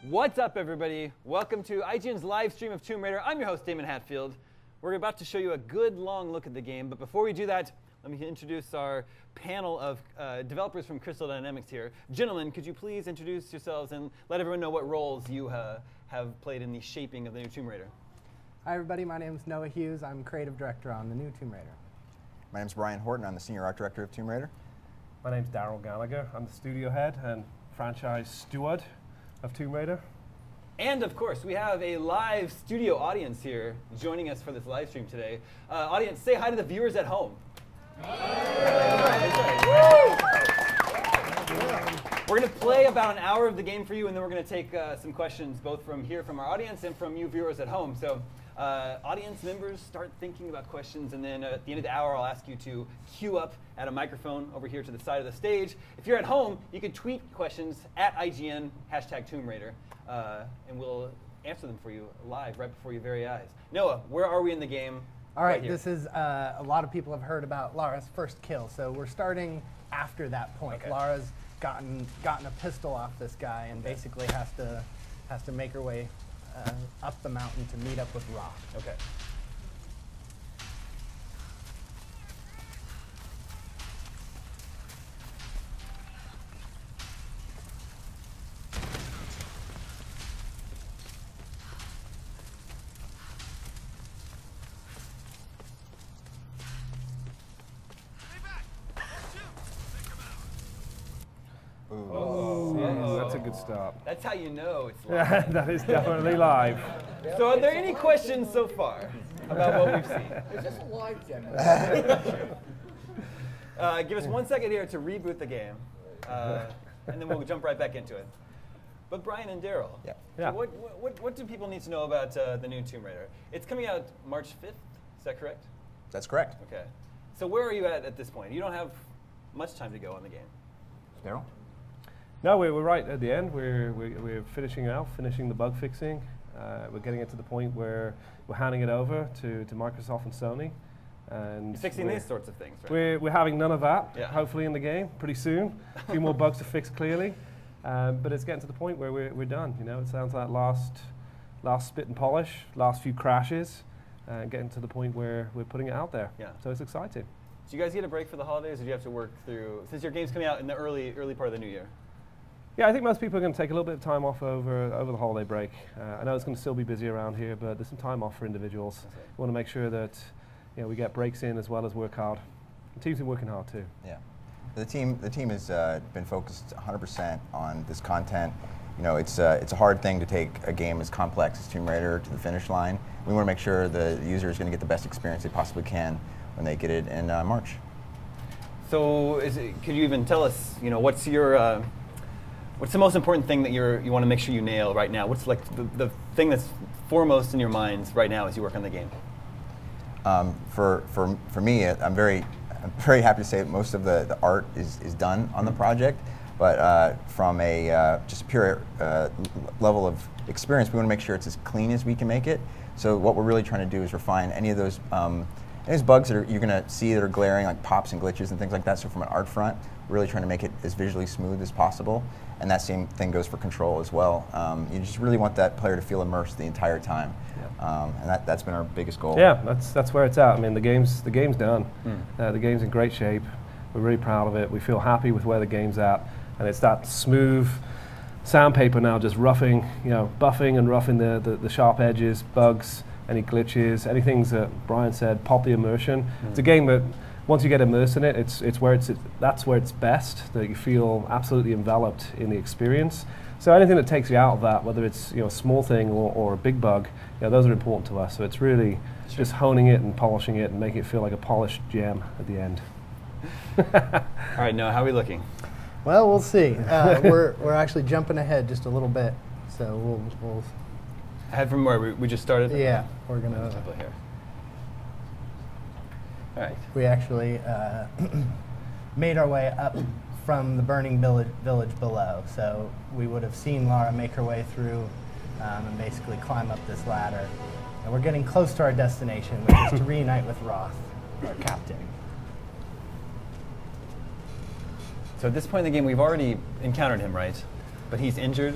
What's up, everybody? Welcome to IGN's live stream of Tomb Raider. I'm your host, Damon Hatfield. We're about to show you a good long look at the game, but before we do that, let me introduce our panel of developers from Crystal Dynamics here. Gentlemen, could you please introduce yourselves and let everyone know what roles you have played in the shaping of the new Tomb Raider? Hi, everybody. My name is Noah Hughes. I'm creative director on the new Tomb Raider. My name is Brian Horton. I'm the senior art director of Tomb Raider. My name's Daryl Gallagher. I'm the studio head and franchise steward of Tomb Raider. And of course, we have a live studio audience here joining us for this live stream today. Audience, say hi to the viewers at home. We're going to play about an hour of the game for you, and then we're going to take some questions both from here, from our audience, and from you viewers at home. So audience members, start thinking about questions, and then at the end of the hour, I'll ask you to queue up at a microphone over here to the side of the stage. If you're at home, you can tweet questions at IGN, #Tomb Raider, and we'll answer them for you live right before your very eyes. Noah, where are we in the game? All right, this is, a lot of people have heard about Lara's first kill, so we're starting after that point. Okay. Lara's gotten a pistol off this guy and basically has to make her way up the mountain to meet up with Roth. Okay. That's a good start. That's how you know it's live. That is definitely live. So are there any questions so far about what we've seen? Is this a live demo? Give us 1 second here to reboot the game, and then we'll jump right back into it. But Brian and Daryl, Yeah. Yeah. so what do people need to know about the new Tomb Raider? It's coming out March 5th, is that correct? That's correct. Okay. So where are you at this point? You don't have much time to go on the game. Daryl? No, we're right at the end. We're finishing the bug fixing. We're getting it to the point where we're handing it over to Microsoft and Sony. And You're fixing these sorts of things, right? We're having none of that, Yeah. hopefully in the game, pretty soon. A few more bugs to fix, clearly. But it's getting to the point where we're done. You know, it sounds like last spit and polish, last few crashes, getting to the point where we're putting it out there. Yeah. So it's exciting. Do you guys get a break for the holidays, or do you have to work through, since your game's coming out in the early part of the new year? Yeah, I think most people are going to take a little bit of time off over the holiday break. I know it's going to still be busy around here, but there's some time off for individuals. Okay. We want to make sure that we get breaks in as well as work hard. The team's been working hard too. Yeah. The team has been focused 100% on this content. You know, it's a hard thing to take a game as complex as Tomb Raider to the finish line. We want to make sure the user is going to get the best experience they possibly can when they get it in March. So could you even tell us, what's your what's the most important thing that you want to make sure you nail right now? What's like the thing that's foremost in your minds right now as you work on the game? For me, I'm very happy to say that most of the art is done on the project. But from a just pure level of experience, we want to make sure it's as clean as we can make it. So what we're really trying to do is refine any of those bugs that you're going to see that are glaring, like pops and glitches and things like that. So from an art front, we're really trying to make it as visually smooth as possible. And that same thing goes for control as well. You just really want that player to feel immersed the entire time. Yeah. And that's been our biggest goal. Yeah, that's where it's at. I mean, the game's done. The game's in great shape. We're really proud of it. We feel happy with where the game's at. And it's that smooth sandpaper now, just buffing and roughing the sharp edges, bugs, any glitches, anything that Brian said, pop the immersion. It's a game that once you get immersed in it, that's where it's best, that you feel absolutely enveloped in the experience. So anything that takes you out of that, whether it's a small thing or a big bug, those are important to us. So it's really just honing it and polishing it and making it feel like a polished gem at the end. All right, Noah, how are we looking? Well, we'll see. We're actually jumping ahead just a little bit, so we'll Ahead from where we just started? Yeah, we're gonna. Here. All right. We actually made our way up from the burning village below, so we would have seen Lara make her way through and basically climb up this ladder. And we're getting close to our destination, which is to reunite with Roth, our captain. So at this point in the game, we've already encountered him, right? But he's injured?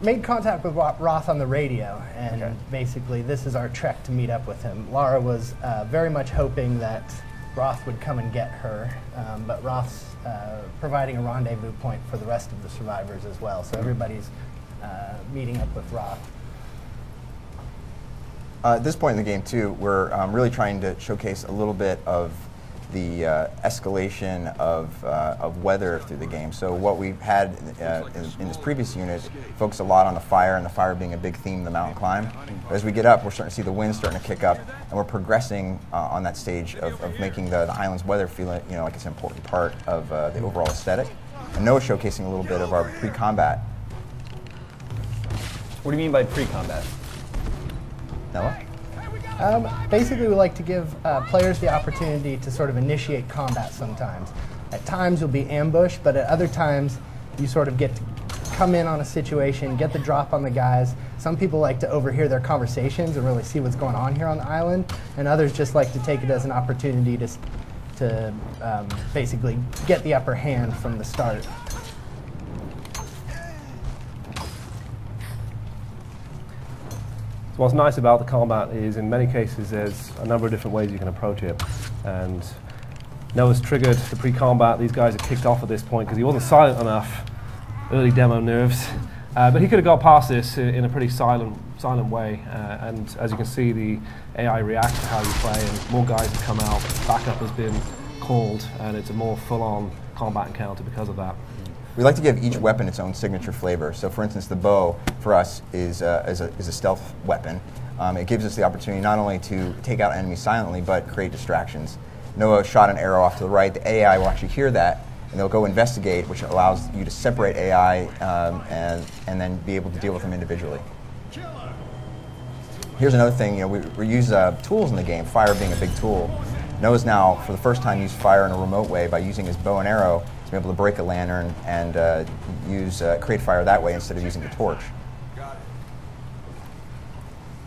made contact with Roth on the radio, and Okay. basically this is our trek to meet up with him. Lara was very much hoping that Roth would come and get her, but Roth's providing a rendezvous point for the rest of the survivors as well, so everybody's meeting up with Roth. At this point in the game, too, we're really trying to showcase a little bit of the escalation of weather through the game. So what we've had in this previous unit focused a lot on the fire, and the fire being a big theme of the mountain climb. But as we get up, we're starting to see the wind starting to kick up, and we're progressing on that stage of making the island's weather feel like, like it's an important part of the overall aesthetic. And Noah's showcasing a little bit of our pre-combat. What do you mean by pre-combat? Noah? Basically, we like to give players the opportunity to sort of initiate combat sometimes. At times, you'll be ambushed, but at other times, you sort of get to come in on a situation, get the drop on the guys. Some people like to overhear their conversations and really see what's going on here on the island, and others just like to take it as an opportunity to basically get the upper hand from the start. So what's nice about the combat is, in many cases, there's a number of different ways you can approach it. And Noah's triggered the pre-combat. These guys are kicked off at this point because he wasn't silent enough. Early demo nerves. But he could have got past this in a pretty silent way. And as you can see, the AI reacts to how you play, and more guys have come out. Backup has been called, and it's a more full-on combat encounter because of that. We like to give each weapon its own signature flavor. So, for instance, the bow for us is a stealth weapon. It gives us the opportunity not only to take out enemies silently, but create distractions. Noah shot an arrow off to the right. The AI will actually hear that, and they'll go investigate, which allows you to separate AI and then be able to deal with them individually. Here's another thing. We use tools in the game, fire being a big tool. Noah's now, for the first time, used fire in a remote way by using his bow and arrow to be able to break a lantern and create fire that way instead of using the torch.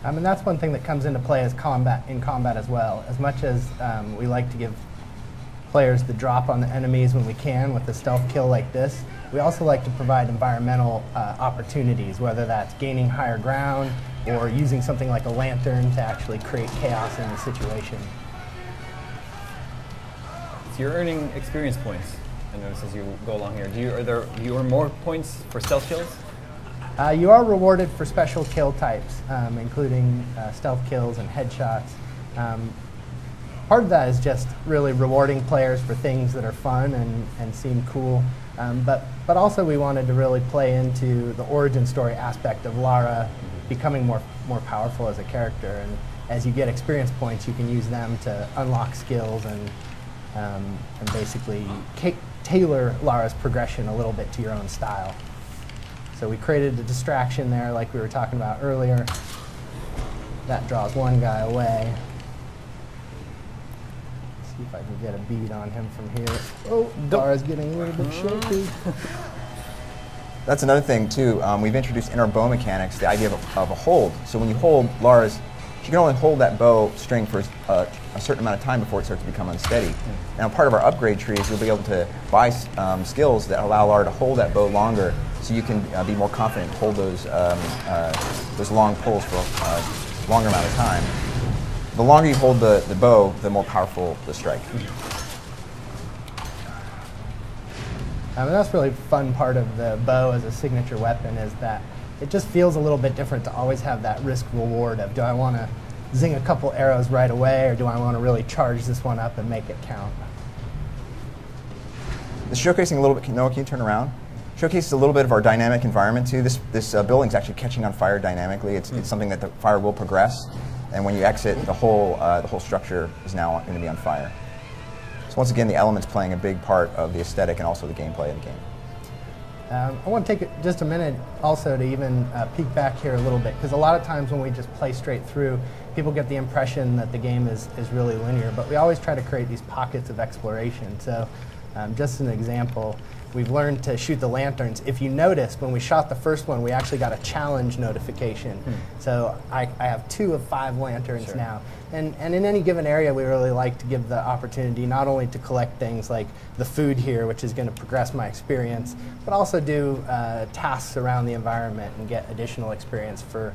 And that's one thing that comes into play as in combat as well. As much as we like to give players the drop on the enemies when we can with a stealth kill like this, we also like to provide environmental opportunities, whether that's gaining higher ground or using something like a lantern to actually create chaos in the situation. So you're earning experience points, I notice, as you go along here. Do you earn more points for stealth kills? You are rewarded for special kill types, including stealth kills and headshots. Part of that is just really rewarding players for things that are fun and seem cool. But also we wanted to really play into the origin story aspect of Lara becoming more powerful as a character. And as you get experience points, you can use them to unlock skills and basically tailor Lara's progression a little bit to your own style. So we created a distraction there like we were talking about earlier. That draws one guy away. See if I can get a bead on him from here. Oh, Lara's getting a little bit shaky. That's another thing, too. We've introduced in our bow mechanics the idea of a hold. So when you hold Lara's, she can only hold that bow string for a certain amount of time before it starts to become unsteady. Now, part of our upgrade tree is you'll be able to buy skills that allow Lara to hold that bow longer, so you can be more confident to hold those long pulls for a longer amount of time. The longer you hold the bow, the more powerful the strike. And that's really a fun part of the bow as a signature weapon, is that it just feels a little bit different to always have that risk-reward of, do I want to zing a couple arrows right away, or do I want to really charge this one up and make it count? This showcasing a little bit, Noah, can you turn around? Showcases a little bit of our dynamic environment too. This building's actually catching on fire dynamically. It's something that the fire will progress, and when you exit, the whole structure is now going to be on fire. So once again, the elements playing a big part of the aesthetic and also the gameplay of the game. I want to take just a minute also to even peek back here a little bit, because a lot of times when we just play straight through, people get the impression that the game is really linear, but we always try to create these pockets of exploration. So just an example, we've learned to shoot the lanterns. If you noticed, when we shot the first one, we actually got a challenge notification. So I have 2 of 5 lanterns now. And in any given area, we really like to give the opportunity not only to collect things like the food here, which is going to progress my experience, but also do tasks around the environment and get additional experience for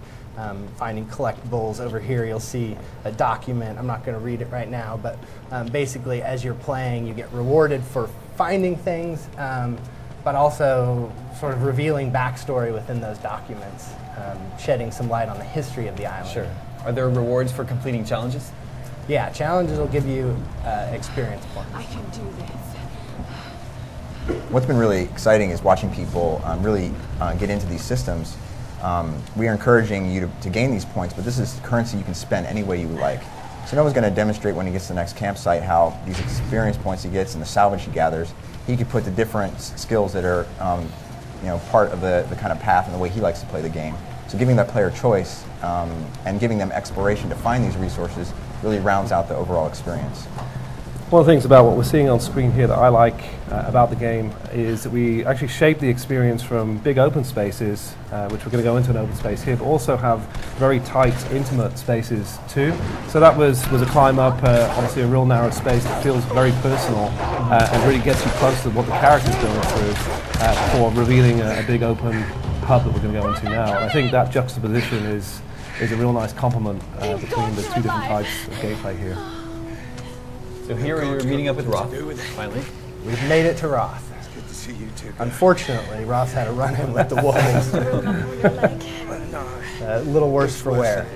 finding collectibles. Over here you'll see a document. I'm not going to read it right now, but basically as you're playing you get rewarded for finding things, but also sort of revealing backstory within those documents, shedding some light on the history of the island. Sure. Are there rewards for completing challenges? Yeah, challenges will give you experience points. I can do this. What's been really exciting is watching people really get into these systems. We are encouraging you to gain these points, but this is currency you can spend any way you like. So no one's going to demonstrate when he gets to the next campsite how these experience points he gets and the salvage he gathers, he could put to different skills that are part of the kind of path and the way he likes to play the game. So giving that player choice and giving them exploration to find these resources really rounds out the overall experience. One of the things about what we're seeing on screen here that I like about the game is that we actually shape the experience from big open spaces, which we're going to go into an open space here, but also have very tight, intimate spaces too. So that was a climb up, obviously a real narrow space that feels very personal and really gets you close to what the character's going through before revealing a big open hub that we're going to go into now. And I think that juxtaposition is a real nice complement between the 2 different types of gameplay here. So here we're meeting up with Roth, finally. We've made it to Roth. It's good to see you too. Unfortunately, Roth had a run-in with the wolves. A little worse for wear.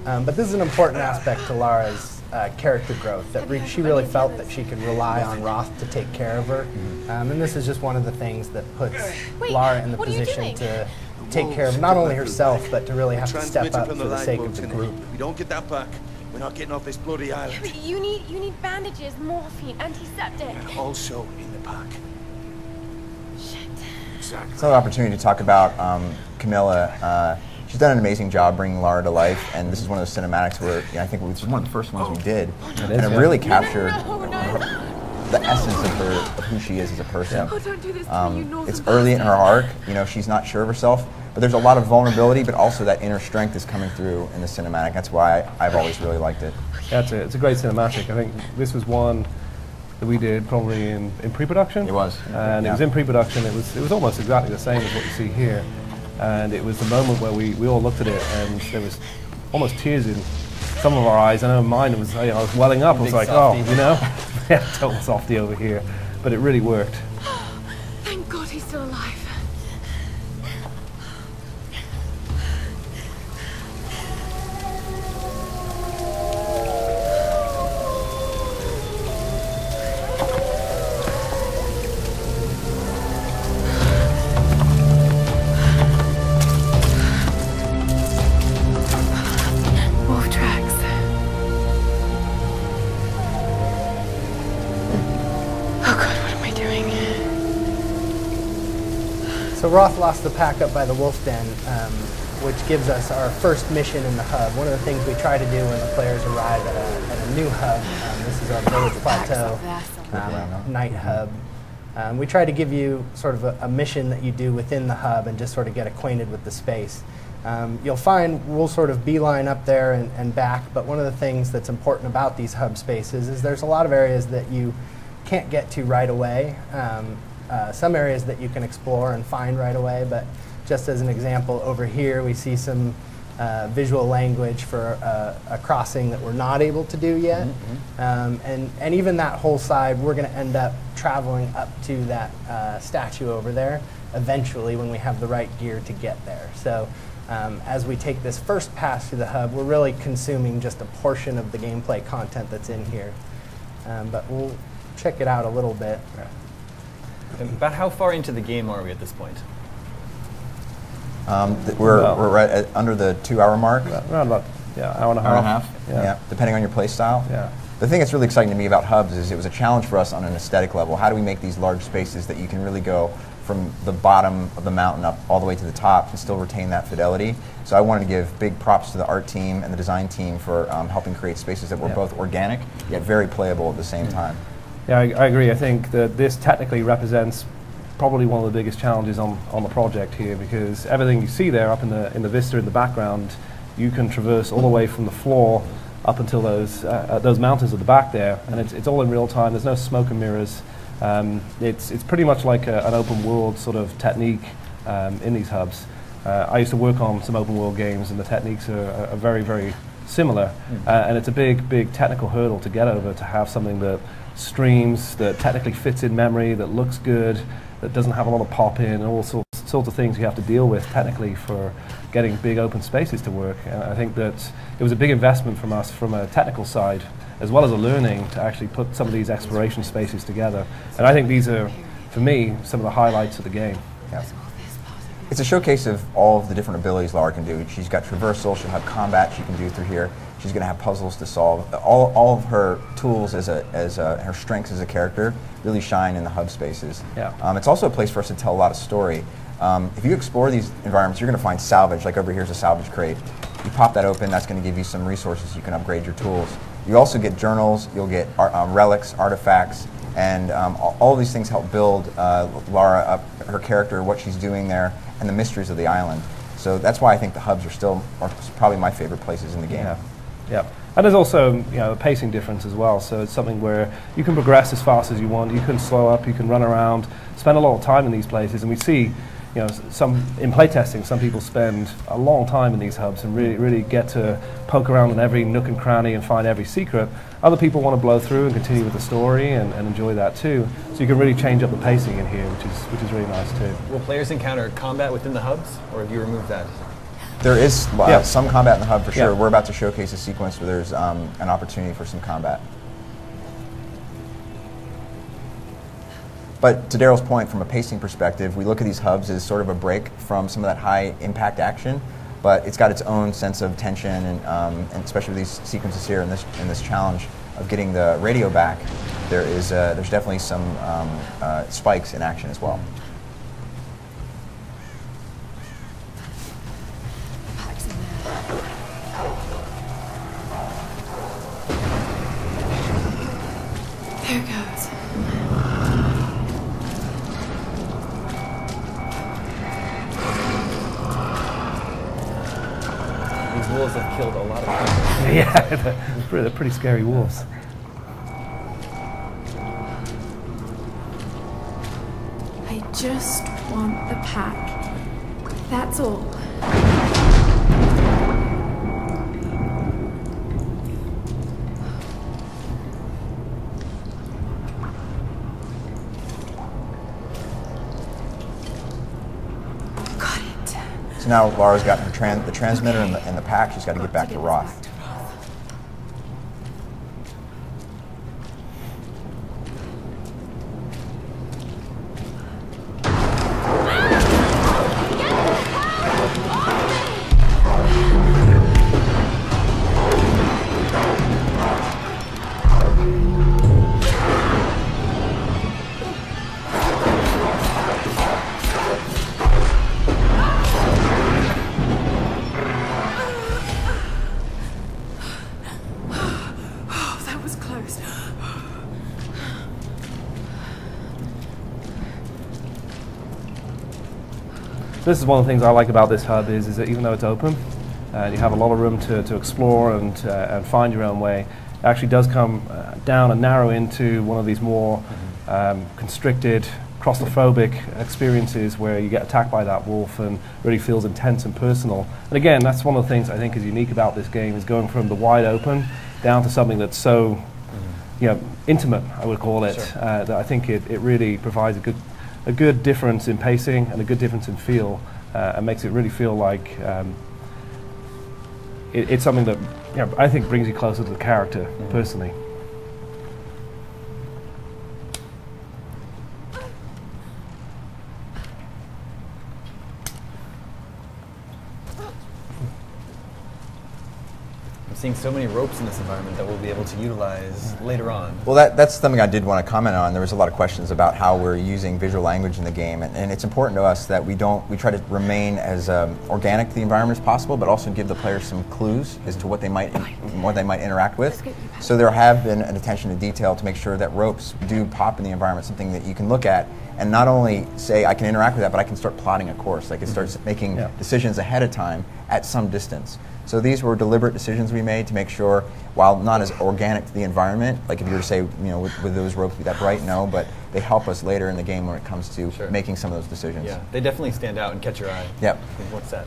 But this is an important aspect to Lara's character growth, that she really felt that she could rely on Roth to take care of her. And this is just one of the things that puts Lara in the position to take care of not only herself, but to really have to step up for the sake of the group. If we don't get that back, we're not getting off this bloody island. But you need bandages, morphine, antiseptic. And also in the pack. Shit. Exactly. It's another opportunity to talk about Camilla. She's done an amazing job bringing Lara to life, and this is one of those cinematics where I think it was one of the first ones we did, and it really captured the essence of who she is as a person. Oh, don't do this to me, you northern It's early in her bastard. arc. She's not sure of herself, but there's a lot of vulnerability, but also that inner strength is coming through in the cinematic. That's why I've always really liked it. Yeah, it's a great cinematic. I think this was one that we did probably in pre-production. It was. And it was in pre-production. It was almost exactly the same as what you see here. And it was the moment where we all looked at it and there was almost tears in some of our eyes. I know mine was, I was welling up. I was like, softie. oh, yeah, total softie over here. But it really worked. Thank God he's still alive. Wolf tracks. Oh God, what am I doing? So Roth lost the pack up by the wolf den, which gives us our first mission in the hub. One of the things we try to do when the players arrive at a new hub, this is our village plateau night hub. We try to give you sort of a mission that you do within the hub and just sort of get acquainted with the space. You'll find we'll sort of beeline up there and back, but one of the things that's important about these hub spaces is there's a lot of areas that you can't get to right away. Some areas that you can explore and find right away, but just as an example, over here we see some visual language for a crossing that we're not able to do yet. And even that whole side, we're going to end up traveling up to that statue over there eventually when we have the right gear to get there. So as we take this first pass through the hub, we're really consuming just a portion of the gameplay content that's in here. But we'll check it out a little bit. About how far into the game are we at this point? We're right at under the 2-hour mark. Around about, hour and a Hour and a half. half, yeah, depending on your play style. Yeah. The thing that's really exciting to me about hubs is it was a challenge for us on an aesthetic level. How do we make these large spaces that you can really go from the bottom of the mountain up all the way to the top and still retain that fidelity? So I wanted to give big props to the art team and the design team for helping create spaces that were both organic yet very playable at the same time. Yeah, I agree. I think that this technically represents probably one of the biggest challenges on the project here, because everything you see there up in the vista in the background, you can traverse all the way from the floor up until those mountains at the back there, and it's all in real time. There's no smoke and mirrors. It's pretty much like an open world sort of technique in these hubs. I used to work on some open world games, and the techniques are very, very similar, and it's a big technical hurdle to get over, to have something that streams, that technically fits in memory, that looks good, that doesn't have a lot of pop in, and all sorts of things you have to deal with technically for getting big open spaces to work. And I think that it was a big investment from us from a technical side, as well as a learning, to actually put some of these exploration spaces together. And I think these are, for me, some of the highlights of the game. Yeah. It's a showcase of all of the different abilities Lara can do. She's got traversal, she'll have combat she can do through here. She's going to have puzzles to solve. All of her tools her strengths as a character really shine in the hub spaces. Yeah. It's also a place for us to tell a lot of story. If you explore these environments, you're going to find salvage. Like over here's a salvage crate. You pop that open, that's going to give you some resources. You can upgrade your tools. You also get journals, you'll get relics, artifacts, and all of these things help build Lara up, her character, what she's doing there, and the mysteries of the island. So that's why I think the hubs are probably my favorite places in the game. Yeah, and there's also a pacing difference as well. So it's something where you can progress as fast as you want. You can slow up. You can run around, spend a lot of time in these places, and we see, some in playtesting, some people spend a long time in these hubs and really get to poke around in every nook and cranny and find every secret. Other people want to blow through and continue with the story and enjoy that too. So you can really change up the pacing in here, which is really nice too. Will players encounter combat within the hubs, or have you removed that? There is some combat in the hub for sure. Yeah. We're about to showcase a sequence where there's an opportunity for some combat. But to Daryl's point, from a pacing perspective, we look at these hubs as sort of a break from some of that high impact action, but it's got its own sense of tension, and especially with these sequences here in this challenge of getting the radio back, there's definitely some spikes in action as well. There it goes. These wolves have killed a lot of people. Yeah, they're pretty scary wolves. I just want the pack. That's all. Got it. So now Lara's got the transmitter and the pack. She's got to get back to Roth. This is one of the things I like about this hub is that even though it's open and you have a lot of room to explore and find your own way, it actually does come down and narrow into one of these more constricted, claustrophobic experiences where you get attacked by that wolf and really feels intense and personal. And again, that's one of the things I think is unique about this game, is going from the wide open down to something that's so intimate, I would call it, Sure. that I think it really provides a good difference in pacing and a good difference in feel, and makes it really feel like it's something that I think brings you closer to the character, personally. I'm seeing so many ropes in this environment that we'll be able to utilize later on. Well, that's something I did want to comment on. There was a lot of questions about how we're using visual language in the game, and it's important to us that we try to remain as organic to the environment as possible, but also give the players some clues as to what they might interact with. So there have been an attention to detail to make sure that ropes do pop in the environment, something that you can look at and not only say I can interact with that, but I can start plotting a course. I can start making decisions ahead of time at some distance. So these were deliberate decisions we made to make sure, while not as organic to the environment, like if you were to say, with those ropes be that bright, no, but they help us later in the game when it comes to making some of those decisions. Yeah, they definitely stand out and catch your eye. Yep. What's that?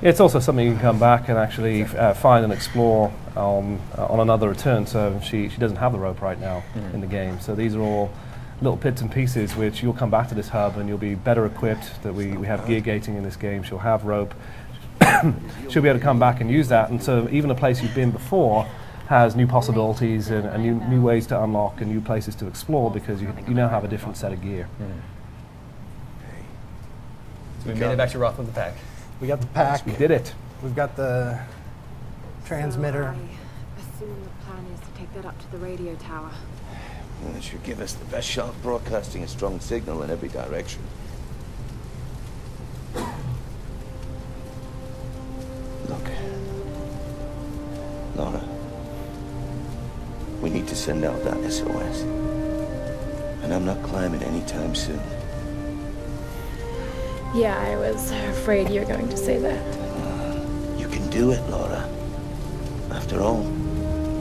It's also something you can come back and actually find and explore on another return. So she doesn't have the rope right now in the game. So these are all little bits and pieces which you'll come back to this hub and you'll be better equipped, that we have gear gating in this game. She'll have rope. She'll be able to come back and use that. And so even a place you've been before has new possibilities and new ways to unlock and new places to explore, because you now have a different set of gear. So we made it back to Roth with the pack. We got the pack. We did it. We've got the transmitter. I assume the plan is to take that up to the radio tower. Well, it should give us the best shot of broadcasting a strong signal in every direction. Look, Laura, we need to send out that SOS. And I'm not climbing anytime soon. Yeah, I was afraid you were going to say that. You can do it, Laura. After all,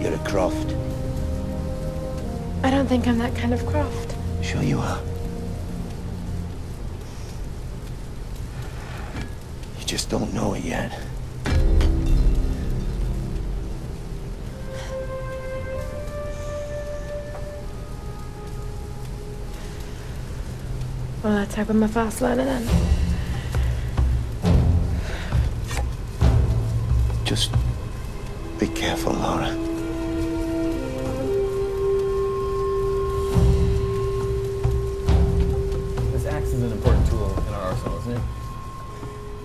you're a Croft. I don't think I'm that kind of Croft. Sure you are. You just don't know it yet. Well, let's hope I'm a fast learner then. Just be careful, Laura. This axe is an important tool in our arsenal, isn't it?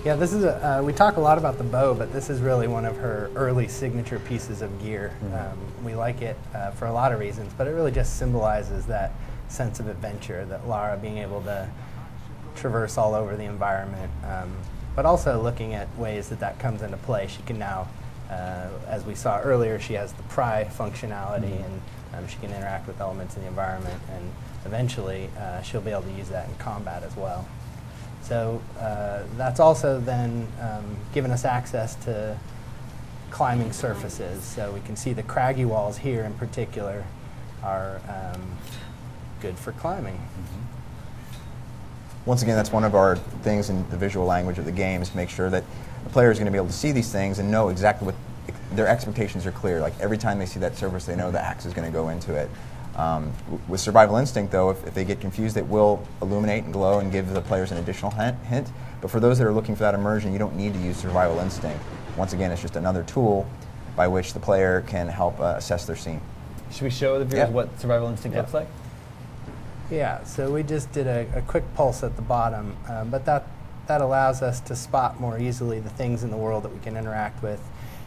Yeah, this is we talk a lot about the bow, but this is really one of her early signature pieces of gear. We like it for a lot of reasons, but it really just symbolizes that sense of adventure, that Lara being able to traverse all over the environment, but also looking at ways that comes into play. She can now, as we saw earlier, she has the pry functionality, and she can interact with elements in the environment, and eventually she'll be able to use that in combat as well. So that's also then given us access to climbing surfaces. So we can see the craggy walls here in particular are good for climbing. Once again, that's one of our things in the visual language of the game, is to make sure that the player is going to be able to see these things and know exactly what their expectations are clear. Like every time they see that surface, they know the axe is going to go into it. With Survival Instinct, though, if they get confused, it will illuminate and glow and give the players an additional hint. But for those that are looking for that immersion, you don't need to use Survival Instinct. Once again, it's just another tool by which the player can help assess their scene. Should we show the viewers what Survival Instinct looks like? Yeah, so we just did a quick pulse at the bottom, but that allows us to spot more easily the things in the world that we can interact with,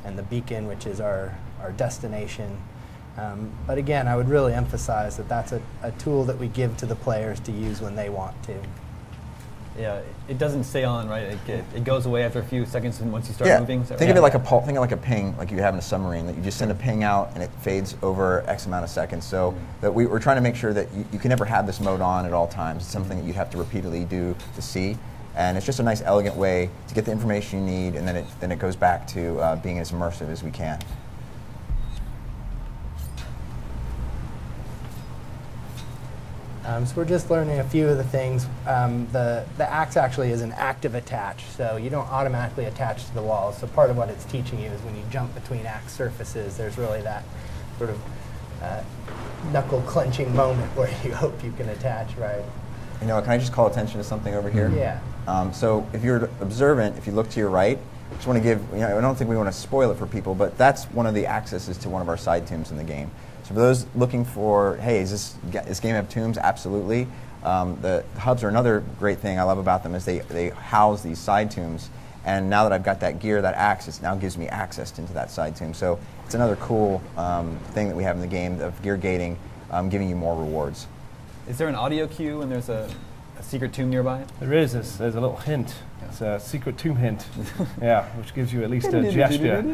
and the beacon, which is our destination. But again, I would really emphasize that that's a tool that we give to the players to use when they want to. Yeah, it doesn't stay on, right? It goes away after a few seconds and once you start moving. So think of it like think of it like a ping, like you have in a submarine, that you just send a ping out and it fades over X amount of seconds. So that we're trying to make sure that you can never have this mode on at all times. It's something that you have to repeatedly do to see. And it's just a nice, elegant way to get the information you need, and then it goes back to being as immersive as we can. So we're just learning a few of the things. The axe actually is an active attach, so you don't automatically attach to the walls. So part of what it's teaching you is when you jump between axe surfaces, there's really that sort of knuckle clenching moment where you hope you can attach right. You know, can I just call attention to something over here? Yeah. So if you're observant, if you look to your right, I just want to give, I don't think we want to spoil it for people, but that's one of the accesses to one of our side tombs in the game. So for those looking for, hey, does this game have tombs? Absolutely. The hubs are another great thing I love about them, is they house these side tombs, And now that I've got that gear, that axe, it now gives me access into that side tomb. So it's another cool thing that we have in the game of gear gating, giving you more rewards. Is there an audio cue when there's a secret tomb nearby? There is. There's a little hint. It's a secret tomb hint, yeah, which gives you at least a gesture.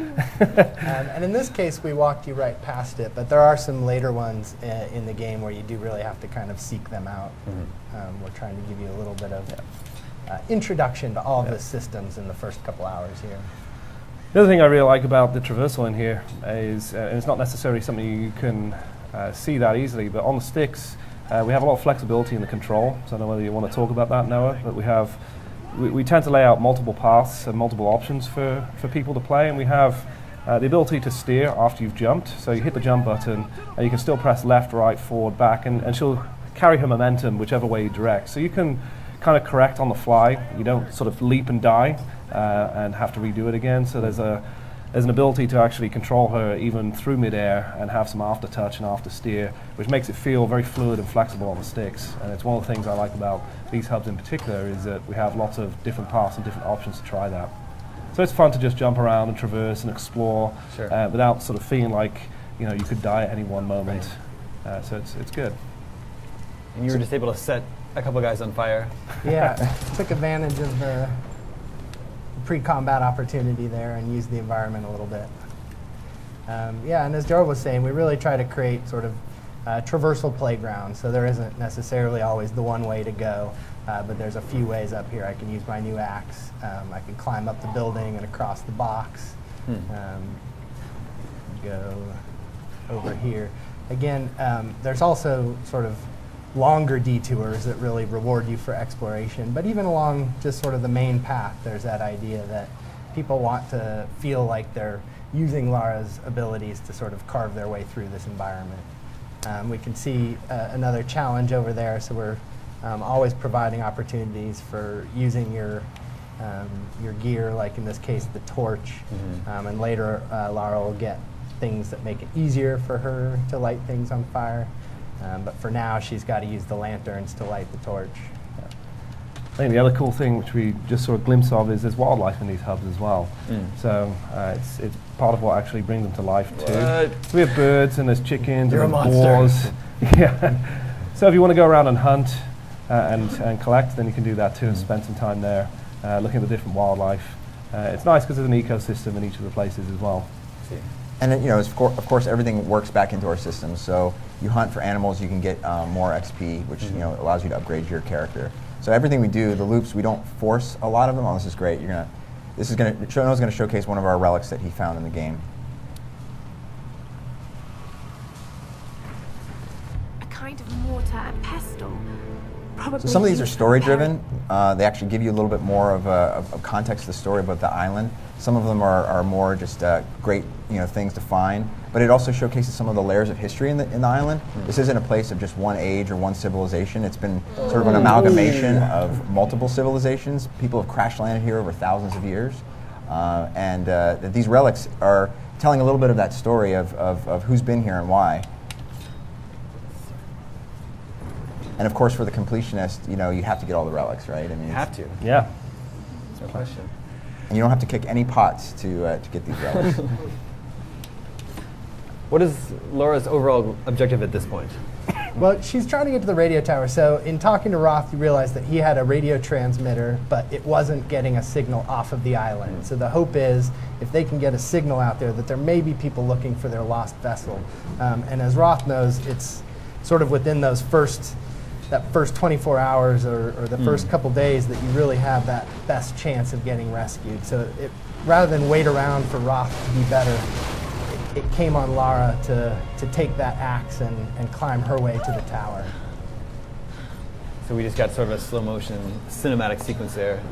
And in this case, we walked you right past it, but there are some later ones in the game where you do really have to kind of seek them out. We're trying to give you a little bit of introduction to all of the systems in the first couple hours here. The other thing I really like about the traversal in here is, and it's not necessarily something you can see that easily, but on the sticks, we have a lot of flexibility in the control. So I don't know whether you want to talk about that, Noah, but we tend to lay out multiple paths and multiple options for people to play, and we have the ability to steer after you've jumped. So you hit the jump button, and you can still press left, right, forward, back, and she'll carry her momentum whichever way you direct. So you can kind of correct on the fly. You don't sort of leap and die and have to redo it again. So there's an ability to actually control her even through midair and have some after touch and after steer, which makes it feel very fluid and flexible on the sticks. And it's one of the things I like about these hubs in particular, is that we have lots of different paths and different options to try that. So it's fun to just jump around and traverse and explore without sort of feeling like you could die at any one moment. So it's good. And you were just able to set a couple guys on fire. Yeah, took advantage of the pre-combat opportunity there and used the environment a little bit. Yeah, and as Joe was saying, we really try to create sort of traversal playground, so there isn't necessarily always the one way to go, but there's a few ways up here. I can use my new axe, I can climb up the building and across the box, go over here. Again, there's also sort of longer detours that really reward you for exploration, but even along just sort of the main path, there's that idea that people want to feel like they're using Lara's abilities to sort of carve their way through this environment. We can see another challenge over there, so we're always providing opportunities for using your gear, like in this case the torch, and later Lara will get things that make it easier for her to light things on fire. But for now, she's got to use the lanterns to light the torch. I think the other cool thing, which we just saw a glimpse of, is there's wildlife in these hubs as well. So it's part of what actually brings them to life too. So we have birds and there's chickens and there's boars. Yeah. So if you want to go around and hunt and collect, then you can do that too and spend some time there looking at the different wildlife. It's nice because there's an ecosystem in each of the places as well. And then, of course, everything works back into our system. So you hunt for animals, you can get more XP, which allows you to upgrade your character. So everything we do, the loops, we don't force a lot of them. Oh, this is great. Noah's going to showcase one of our relics that he found in the game. A kind of mortar and pestle. Probably So some of these are story-driven. They actually give you a little bit more of context to the story about the island. Some of them are more just great things to find. But it also showcases some of the layers of history in the island. This isn't a place of just one age or one civilization. It's been sort of an amalgamation of multiple civilizations. People have crash landed here over thousands of years. And these relics are telling a little bit of that story of who's been here and why. And of course, for the completionist, you have to get all the relics, right? I mean, You have to. Yeah. That's no question. And you don't have to kick any pots to get these relics. What is Laura's overall objective at this point? Well, she's trying to get to the radio tower. So in talking to Roth, you realized that he had a radio transmitter, but it wasn't getting a signal off of the island. So the hope is, if they can get a signal out there, that there may be people looking for their lost vessel. And as Roth knows, it's sort of within those that first 24 hours or the first couple days that you really have that best chance of getting rescued. So rather than wait around for Roth to be better, it came on Lara to take that axe and climb her way to the tower. So we just got sort of a slow motion cinematic sequence there.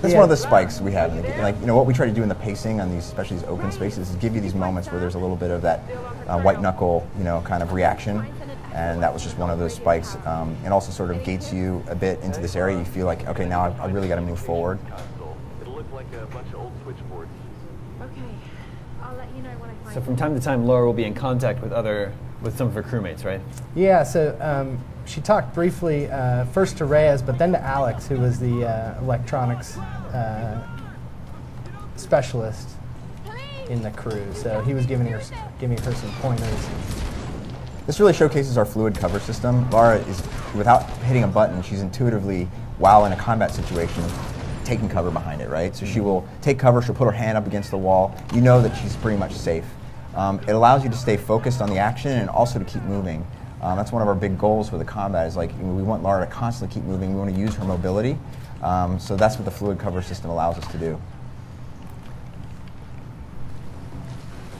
That's one of the spikes we have in the game. Like, what we try to do in the pacing on these, especially these open spaces, is give you these moments where there's a little bit of that white knuckle, kind of reaction. And that was just one of those spikes. It also sort of gates you a bit into this area. You feel like, okay, now I really got to move forward. It'll look like a bunch of old switchboards. Okay. I'll let you know when I find So from time to time, Laura will be in contact with some of her crewmates, right? Yeah, so she talked briefly first to Reyes, but then to Alex, who was the electronics specialist in the crew, so he was giving her some pointers. This really showcases our fluid cover system. Lara is, without hitting a button, she's intuitively, while in a combat situation, taking cover behind it, right? So she will take cover, she'll put her hand up against the wall. You know that she's pretty much safe. It allows you to stay focused on the action and also to keep moving. That's one of our big goals for the combat, is like, we want Lara to constantly keep moving. We want to use her mobility. So that's what the fluid cover system allows us to do.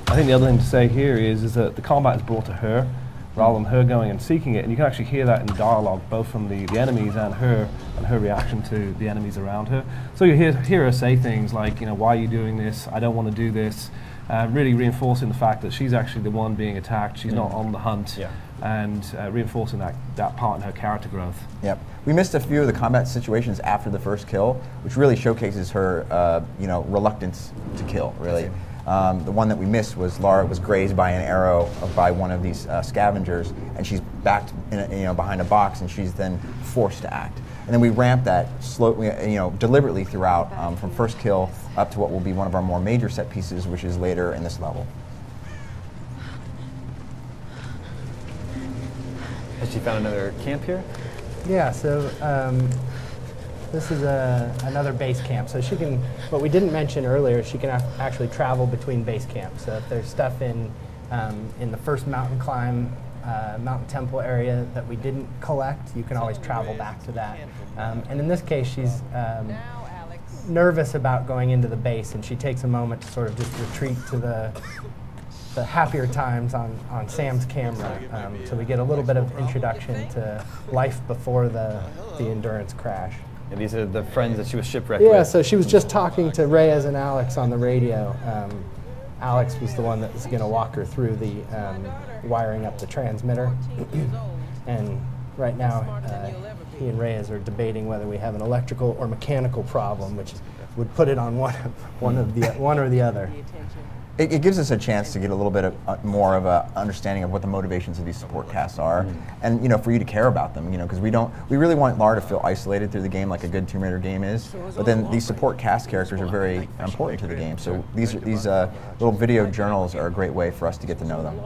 I think the other thing to say here is that the combat is brought to her rather than her going and seeking it, and you can actually hear that in dialogue, both from the enemies and her reaction to the enemies around her. So you hear her say things like, you know, why are you doing this? I don't want to do this. Really reinforcing the fact that she's actually the one being attacked. She's not on the hunt, and reinforcing that part in her character growth. Yep. We missed a few of the combat situations after the first kill, which really showcases her, reluctance to kill, really. The one that we missed was Lara was grazed by an arrow by one of these scavengers, and she's backed behind a box, and she's then forced to act. And then we ramp that slowly, deliberately throughout, from first kill up to what will be one of our more major set pieces, which is later in this level. Has she found another camp here? Yeah, so this is another base camp. So she can, what we didn't mention earlier, she can actually travel between base camps. So if there's stuff in the first mountain climb, mountain temple area that we didn't collect, you can always travel back to that. And in this case, she's nervous about going into the base, and she takes a moment to sort of just retreat to the happier times on Sam's camera. So we get a little bit of introduction to life before the Endurance crash. And these are the friends that she was shipwrecked with. Yeah, so she was just talking to Reyes and Alex on the radio. Alex was the one that was going to walk her through the wiring up the transmitter. And right now, he and Reyes are debating whether we have an electrical or mechanical problem, which would put it on one or the other. It gives us a chance to get a little bit of more of a understanding of what the motivations of these support casts are, and for you to care about them, because we really want Lara to feel isolated through the game like a good Tomb Raider game is. But then these support cast characters are very important to the game. So these little video journals are a great way for us to get to know them.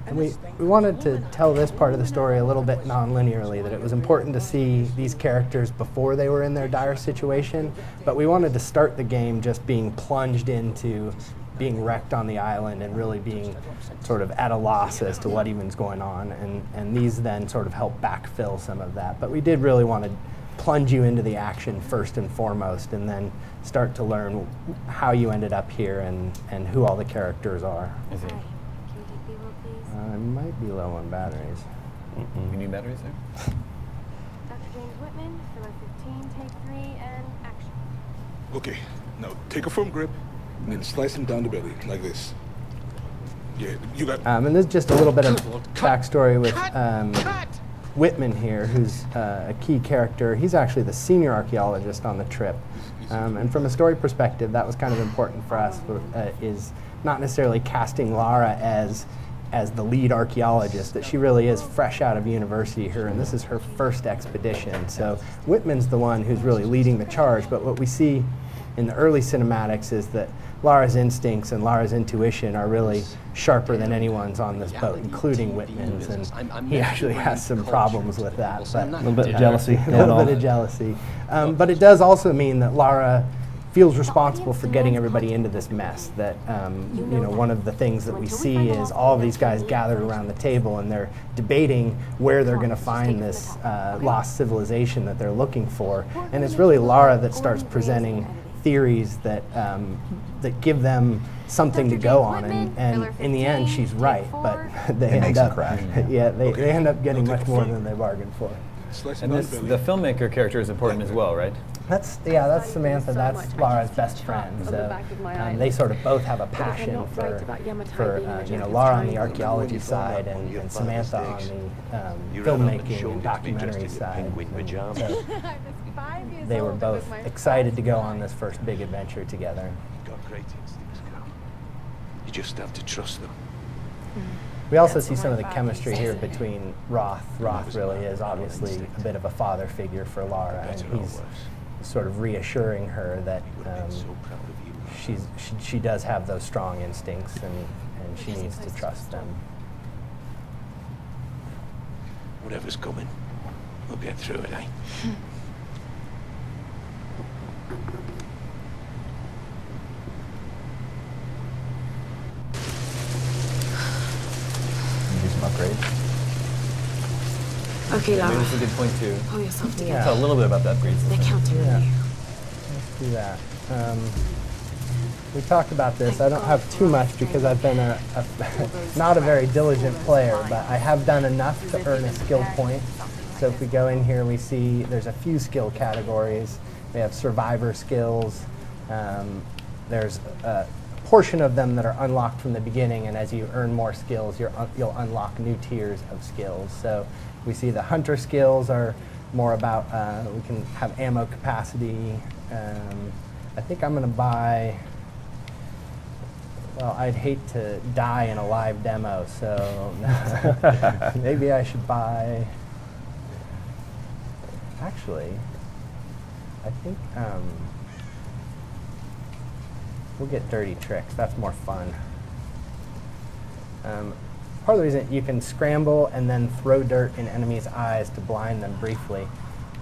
And we wanted to tell this part of the story a little bit non-linearly, that it was important to see these characters before they were in their dire situation, but we wanted to start the game just being plunged into being wrecked on the island and really being sort of at a loss as to what even's going on, and these then sort of help backfill some of that. But we did really want to plunge you into the action first and foremost, and then start to learn how you ended up here and who all the characters are. Is it? I might be low on batteries. You need batteries there? Dr. James Whitman, filler 15, take 3, and action. Okay, now take a firm grip and then slice him down the belly, like this. Yeah, you got... And there's just a little bit of backstory with Whitman here, who's a key character. He's actually the senior archaeologist on the trip. And from a story perspective, that was kind of important for us, is not necessarily casting Lara as the lead archaeologist, that she really is fresh out of university here, and this is her first expedition. So Whitman's the one who's really leading the charge, but what we see in the early cinematics is that Lara's instincts and Lara's intuition are really sharper than anyone's on this boat, including Whitman's, and he actually has some problems with that. But, a little bit of jealousy. A little bit of jealousy. But it does also mean that Lara feels responsible for getting everybody into this mess. That one of the things that we see is all of these guys gathered around the table, and they're debating where they're going to find this lost civilization that they're looking for. And it's really Lara that starts presenting theories that that give them something to go on, and in the end she's right, but they end up they end up getting much more than they bargained for. And the filmmaker character is important as well, right? That's Samantha. That's Lara's best friend. So they sort of both have a passion for Lara on the archaeology side and Samantha on the filmmaking and documentary side. So they were both excited to go on this first big adventure together. Got great instincts, girl. You just have to trust them. We also see some of the chemistry here between Roth. Roth really is obviously a bit of a father figure for Lara, and he's sort of reassuring her that she does have those strong instincts, and she needs to trust them. Whatever's coming, we'll get through it, eh? Do some upgrades. Okay, I mean, Lara. this is a good point too. Pull yourself together. Yeah. Tell a little bit about the upgrades. They're counting Yeah. on you. Let's do that. We talked about this. I don't have too much because I've been not a very diligent player, but I have done enough to earn a skill point. So if we go in here, we see there's a few skill categories. We have survivor skills. There's a portion of them that are unlocked from the beginning, and as you earn more skills, you'll unlock new tiers of skills. So we see the hunter skills are more about, we can have ammo capacity. I think I'm going to buy, well, I'd hate to die in a live demo, so maybe I should buy, actually, I think we'll get dirty tricks. That's more fun. Part of the reason you can scramble and then throw dirt in enemies' eyes to blind them briefly.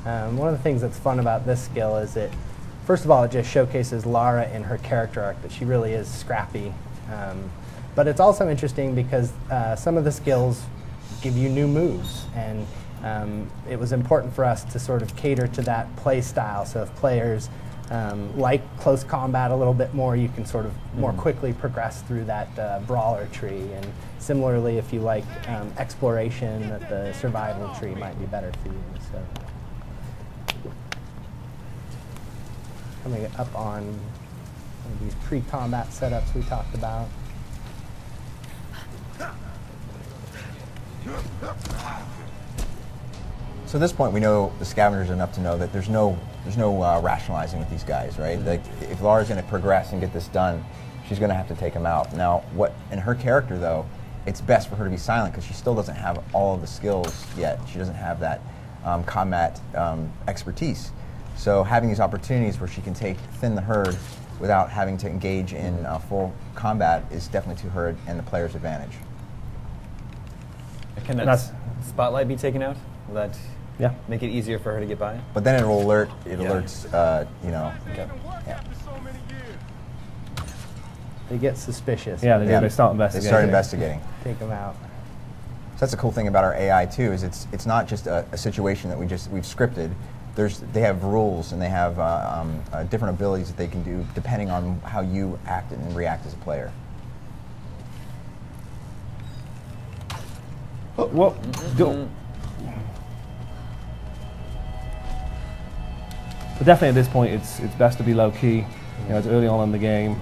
One of the things that's fun about this skill is it, first of all, it just showcases Lara in her character arc, that she really is scrappy. But it's also interesting because some of the skills give you new moves, and it was important for us to sort of cater to that play style. So if players like close combat a little bit more, you can sort of more quickly progress through that brawler tree. And similarly, if you like exploration, that the survival tree might be better for you. So coming up on one of these pre-combat setups we talked about. So at this point, we know the scavengers enough to know that there's no rationalizing with these guys, right? Like, if Lara's going to progress and get this done, she's going to have to take them out. Now, what in her character though, it's best for her to be silent because she still doesn't have all of the skills yet. She doesn't have that combat expertise. So having these opportunities where she can thin the herd without having to engage in full combat is definitely to her and the player's advantage. Can that spotlight be taken out? Will that Yeah. make it easier for her to get by? But then it will alert. It Yeah. alerts. Okay. Yeah. They get suspicious. Yeah, they, Yeah. they start They investigating. start investigating. Take them out. So that's the cool thing about our AI too. Is it's not just a situation that we've scripted. They have rules and they have different abilities that they can do depending on how you act and react as a player. Well, but definitely at this point, it's best to be low key. You know, it's early on in the game.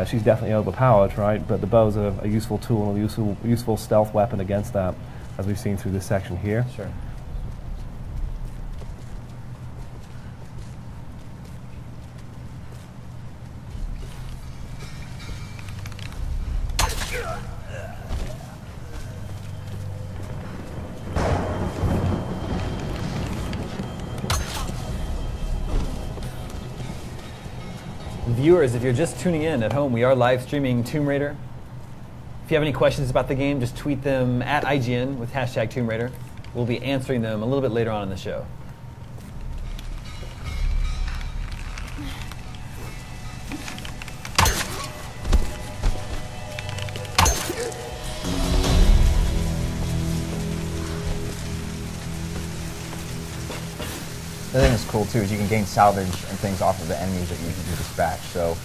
She's definitely overpowered, right? But the bow's a useful tool and a useful stealth weapon against that, as we've seen through this section here. Sure. Viewers, if you're just tuning in at home, we are live streaming Tomb Raider. If you have any questions about the game, just tweet them at IGN with hashtag Tomb Raider. We'll be answering them a little bit later on in the show. The thing that's cool too is you can gain salvage and things off of the enemies that you dispatch. So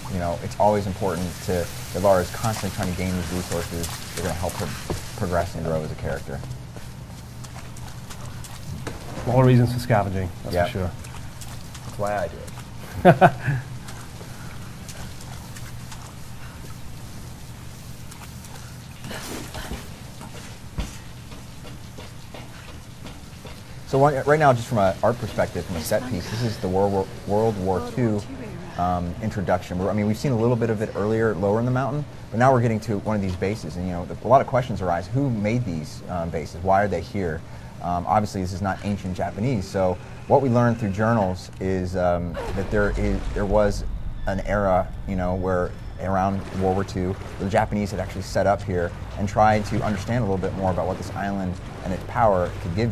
it's always important that Lara is constantly trying to gain these resources. They're going to help her progress and grow as a character. More reasons for scavenging, that's Yeah. for sure. That's why I do it. So right now, just from an art perspective, from a set piece, this is the World War II introduction. I mean, we've seen a little bit of it earlier, lower in the mountain, but now we're getting to one of these bases, and a lot of questions arise. Who made these bases? Why are they here? Obviously, this is not ancient Japanese, so what we learned through journals is that there was an era, where around World War II, the Japanese had actually set up here and tried to understand a little bit more about what this island and its power could give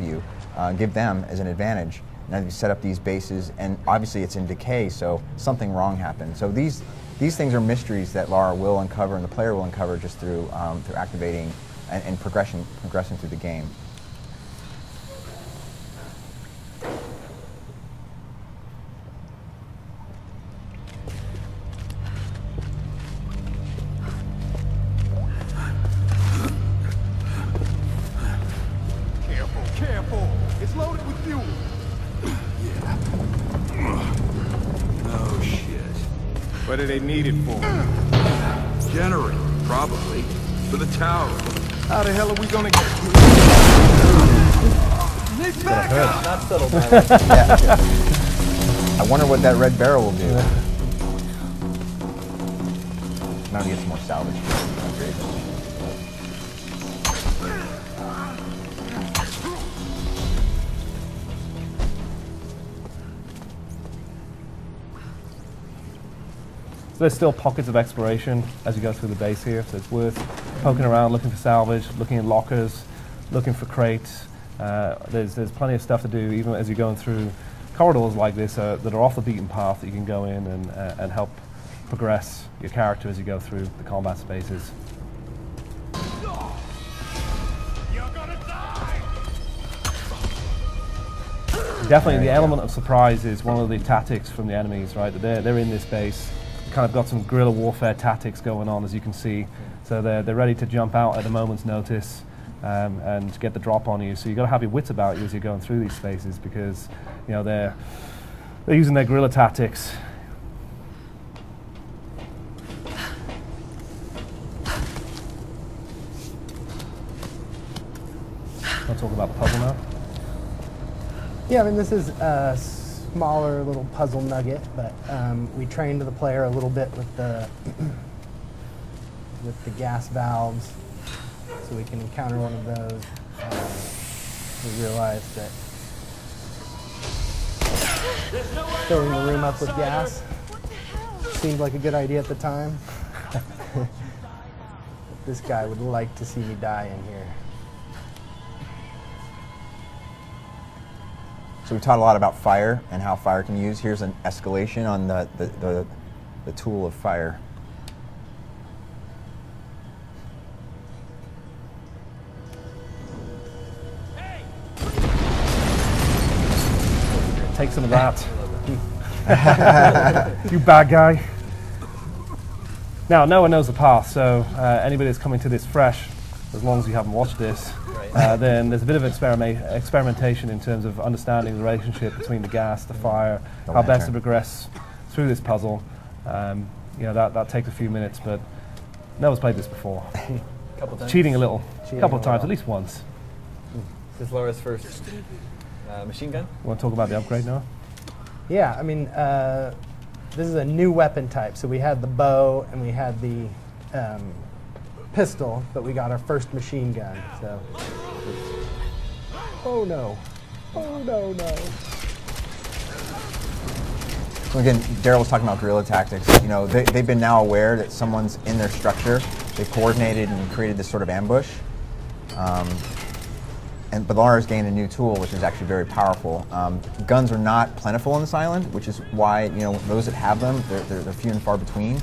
them as an advantage. Now they set up these bases, and obviously it's in decay, so something wrong happened. So these things are mysteries that Lara will uncover and the player will uncover just through activating and progressing through the game. Careful! It's loaded with fuel! Yeah. Oh, shit. What do they need it for? Generator, probably. For the tower. How the hell are we gonna get to it? Need backup! Not subtle, man. Yeah. I wonder what that red barrel will do. Now we get some more salvage. So there's still pockets of exploration as you go through the base here, so it's worth poking around, looking for salvage, looking in lockers, looking for crates. There's plenty of stuff to do even as you're going through corridors like this that are off the beaten path that you can go in and help progress your character as you go through the combat spaces. Definitely the element of surprise is one of the tactics from the enemies, right? They're in this base, kind of got some guerrilla warfare tactics going on, as you can see. So they're ready to jump out at a moment's notice and get the drop on you. So you've got to have your wits about you as you're going through these spaces, because they're using their guerrilla tactics. I'll talk about the puzzle now. Yeah, I mean, this is a smaller little puzzle nugget, but we trained the player a little bit with the gas valves, so we can encounter one of those. We realized that filling the room up with gas seemed like a good idea at the time. This guy would like to see me die in here. So we taught a lot about fire and how fire can use. Here's an escalation on the tool of fire. Take some of that. You bad guy. Now, no one knows the path, so anybody that's coming to this fresh, as long as you haven't watched this, then there's a bit of experimentation in terms of understanding the relationship between the gas, the fire, how best to progress through this puzzle. That takes a few minutes, but no one's played this before. Couple times. Cheating a little. A couple of times, at least once. This is Laura's first machine gun. You want to talk about the upgrade now? Yeah, I mean, this is a new weapon type. So we had the bow and we had the pistol, but we got our first machine gun. So, oh no, no. So again, Daryl was talking about guerrilla tactics. They've been now aware that someone's in their structure. They've coordinated and created this sort of ambush. But Lara's gained a new tool, which is actually very powerful. Guns are not plentiful on this island, which is why those that have them, they're few and far between.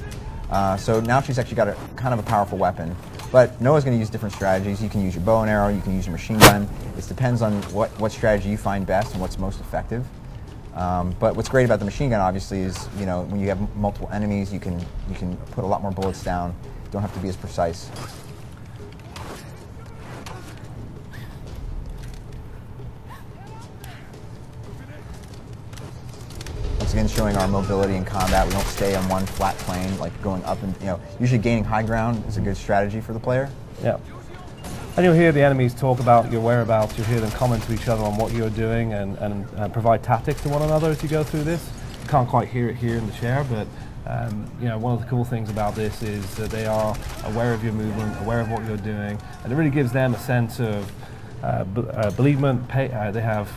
So now she's actually got a kind of a powerful weapon. But Noah's going to use different strategies. You can use your bow and arrow, you can use your machine gun. It depends on what strategy you find best and what's most effective. But what's great about the machine gun, obviously, is when you have multiple enemies, you can put a lot more bullets down. You don't have to be as precise. Once again, showing our mobility in combat. We don't stay on one flat plane, like going up and, usually gaining high ground is a good strategy for the player. Yeah. And you'll hear the enemies talk about your whereabouts. You'll hear them comment to each other on what you're doing and provide tactics to one another as you go through this. You can't quite hear it here in the chair, but one of the cool things about this is that they are aware of your movement, aware of what you're doing, and it really gives them a sense of bereavement. They have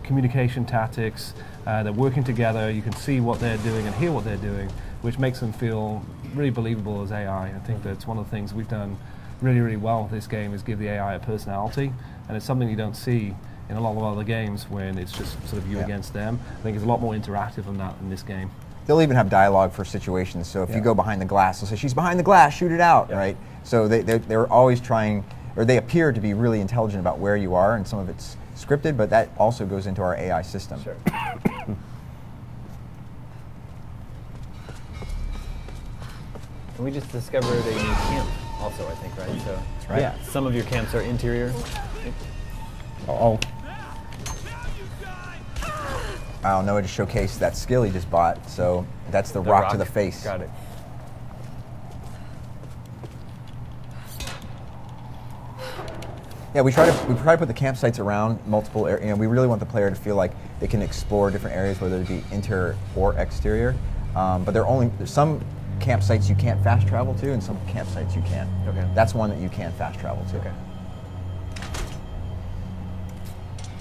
communication tactics. They're working together. You can see what they're doing and hear what they're doing, which makes them feel really believable as AI. I think that's one of the things we've done really, really well with this game is give the AI a personality, and it's something you don't see in a lot of other games when it's just sort of you against them. I think it's a lot more interactive than that in this game. They'll even have dialogue for situations. So if you go behind the glass, they'll say, "She's behind the glass, shoot it out," right? So they're always trying, or they appear to be really intelligent about where you are, and some of it's scripted, but that also goes into our AI system. Sure. And we just discovered a new camp also, I think, right? So That's right. Yeah, some of your camps are interior. Uh-oh. Wow, Noah just showcased that skill he just bought, so that's the rock to the face. Got it. Yeah, we try to put the campsites around multiple areas. We really want the player to feel like they can explore different areas, whether it be interior or exterior. But there's some campsites you can't fast travel to, and some campsites you can. Okay. That's one that you can fast travel to. Okay.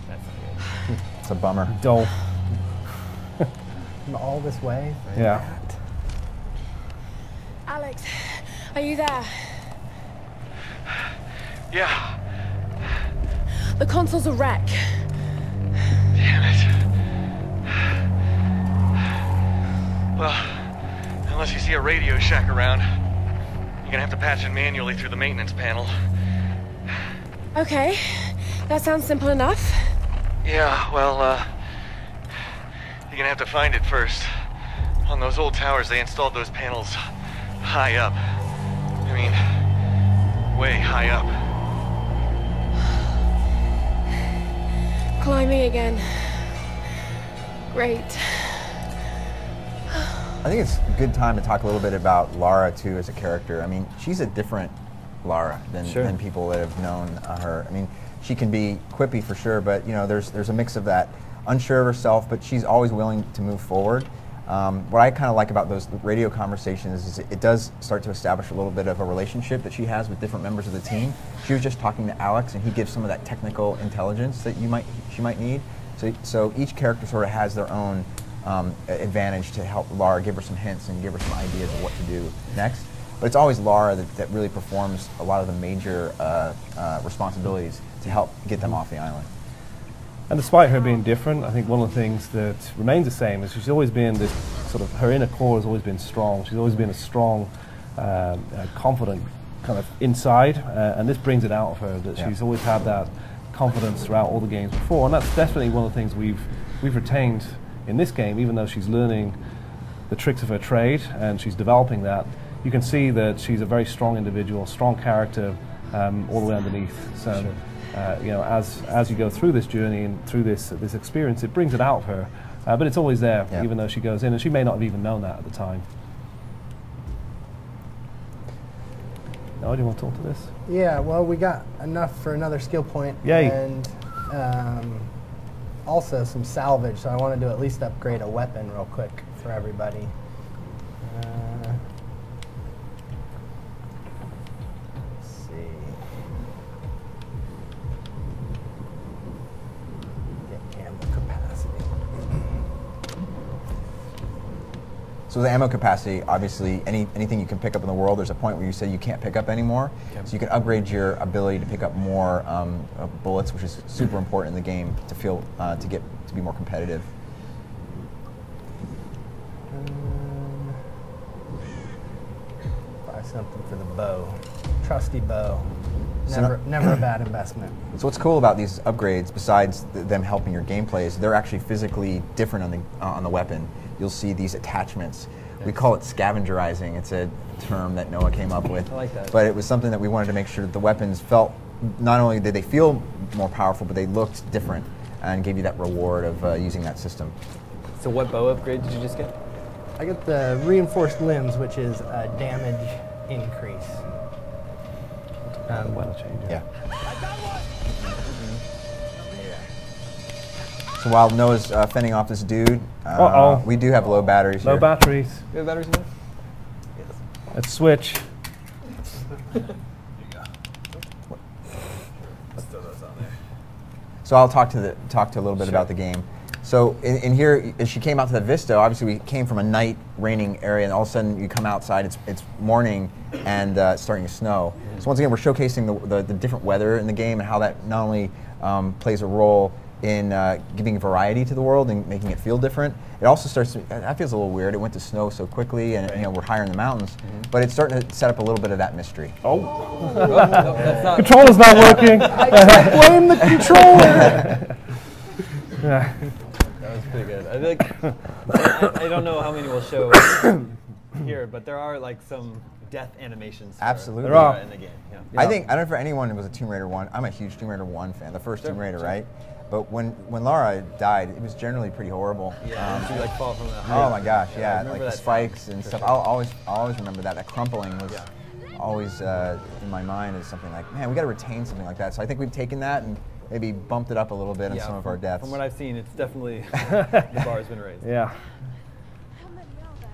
That's not good. It's a bummer. Dull. All this way? Yeah. Alex, are you there? Yeah. The console's a wreck. Damn it. Well, unless you see a Radio Shack around, you're gonna have to patch it manually through the maintenance panel. Okay, that sounds simple enough. Yeah, well, you're gonna have to find it first. On those old towers, they installed those panels high up. I mean, way high up. Climbing again. Great. I think it's a good time to talk a little bit about Lara too as a character. I mean, she's a different Lara than people that have known her. I mean, she can be quippy for sure, but there's a mix of that, unsure of herself, but she's always willing to move forward. What I kind of like about those radio conversations is it does start to establish a little bit of a relationship that she has with different members of the team. She was just talking to Alex, and he gives some of that technical intelligence that she might need. So each character sort of has their own advantage to help Lara, give her some hints and give her some ideas of what to do next. But it's always Lara that really performs a lot of the major responsibilities to help get them off the island. And despite her being different, I think one of the things that remains the same is she's always been this sort of, her inner core has always been strong. She's always been a strong, confident kind of inside, and this brings it out of her, that she's always had that confidence throughout all the games before, and that's definitely one of the things we've retained in this game, even though she's learning the tricks of her trade and she's developing that. You can see that she's a very strong individual, strong character all the way underneath. So. Sure. As you go through this journey and through this experience, it brings it out of her, but it's always there, even though she goes in, and she may not have even known that at the time. Oh, do you want to talk to this? Yeah, well, we got enough for another skill point. Yay. And also some salvage, so I wanted to at least upgrade a weapon real quick for everybody. So the ammo capacity, obviously, anything you can pick up in the world, there's a point where you say you can't pick up anymore. Okay. So you can upgrade your ability to pick up more bullets, which is super important in the game to feel to be more competitive. Buy something for the bow, trusty bow. Never a bad investment. So what's cool about these upgrades, besides them helping your gameplay, is they're actually physically different on the weapon. You'll see these attachments. We call it scavengerizing. It's a term that Noah came up with. I like that. But it was something that we wanted to make sure that the weapons felt, not only did they feel more powerful, but they looked different and gave you that reward of using that system. So what bow upgrade did you just get? I got the reinforced limbs, which is a damage increase. Yeah. So while Noah's fending off this dude, we do have low batteries here. Low batteries. You have batteries in there? Yes. Let's switch. Let's throw those on there. So I'll talk to a little bit about the game. So in here, as she came out to the Vista, obviously we came from a night raining area, and all of a sudden you come outside, it's morning and it's starting to snow. So once again, we're showcasing the different weather in the game and how that not only plays a role in giving variety to the world and making it feel different. It also starts to, that feels a little weird. It went to snow so quickly, and you know, we're higher in the mountains, but it's starting to set up a little bit of that mystery. Oh, no, that's not. Controller's not working. I blame the controller. Yeah. That was pretty good. I think I don't know how many we'll show here, but there are like some death animations. Absolutely. There are in the game. Yeah. I don't know for anyone who was a Tomb Raider 1. I'm a huge Tomb Raider 1 fan, the first Tomb Raider, right? But when Lara died, it was generally pretty horrible. Yeah, she like fall from the oh my gosh, yeah, I like the that spikes and stuff. sure. I'll always remember that. That crumpling was always in my mind as something like, man, we got to retain something like that. So I think we've taken that and maybe bumped it up a little bit in some of our deaths. From what I've seen, it's definitely the bar has been raised. Yeah. How many are there?